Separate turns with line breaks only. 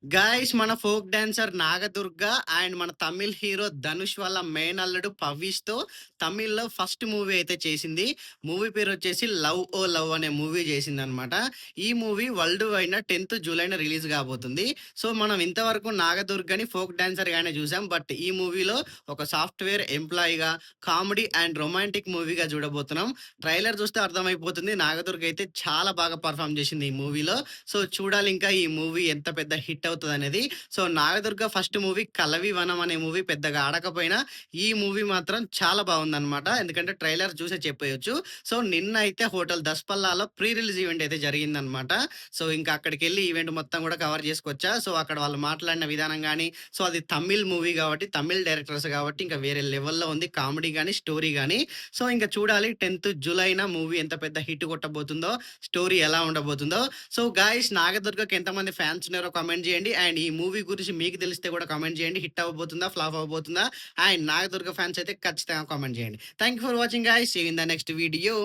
Guys మన folk dancer 'Nagadurga' and మన Tamil hero 'Dhanush' వాళ్ళ మేనల్లుడు 'పవ్విష్‌తో తమిళ్‌లో ఫస్ట్ మూవీ అయితే చేసింది. మూవీ పేరొచ్చేసి 'లవ్ ఓ లవ్' అనే మూవీ చేసిందనమాట. ఈ మూవీ వరల్డ్ వైడ్‌న 10థ్ జూలైన రిలీజ్ కాబోతుంది. సో, మనం ఇంతవరకు 'నాగదుర్గని' ఫోక్ డాన్సర్‌గానే చూసాం. బట్ ఈ మూవీలో ఒక సాఫ్ట్‌వేర్ ఎంప్లాయీగా, కామెడీ అండ్ రొమాంటిక్ మూవీగా చూడబోతున్నాం. ట్రైలర్ చూస్తే అర్థమైపోతుంది. 'నాగదుర్గ' అయితే చాలా బాగా పర్ఫార్మ్ చేసింది ఈ మూవీలో. సో, చూడాలి ఇంకా ఈ మూవీ ఎంత పెద్ద హిట్ అవుతదనేది. సో, 'నాగదుర్గ' ఫస్ట్ మూవీ 'కలవివనం' అనే మూవీ పెద్దగా ఆడకపోయినా, ఈ మూవీ మాత్రం చాలా బావుందనమాట. ఎందుకంటే ట్రైలర్ చూసే చెప్పేయొచ్చు. సో, నిన్న అయితే హోటల్ దస్పల్లాలో ప్రీ రిలీజ్ ఈవెంట్ అయితే జరిగిందనమాట. సో, ఇంకా అక్కడికెళ్ళి ఈవెంట్ మొత్తం కూడా కవర్ చేసుకొచ్చా. సో, అక్కడ వాళ్ళు మాట్లాడిన విధానం గాని, సో, అది తమిళ్ మూవీ కాబట్టి, తమిళ్ డైరెక్టర్స్ కాబట్టి ఇంకా వేరే లెవెల్‌లో ఉంది. కామెడీ గాని, స్టోరీ గాని. సో, ఇంక చూడాలి 10థ్ జులైన మూవీ ఎంత పెద్ద హిట్ కొట్టబోతుందో, స్టోరీ ఎలా ఉండబోతుందో. సో గాయ్స్ 'నాగదుర్గ'కి ఎంతమంది ఫ్యాన్స్ ఉన్నారో కామెంట్ చేయండి. అండ్ ఈ మూవీ గురించి మీకు తెలిస్తే కూడా కామెంట్ చేయండి. హిట్ అవ్వబోతుందా? ఫ్లాప్ అవ్వబోతుందా? అండ్ 'నాగదుర్గ' ఫ్యాన్స్ అయితే ఖచ్చితంగా కామెంట్ చేయండి. Thank you for watching guys. See you in the next video.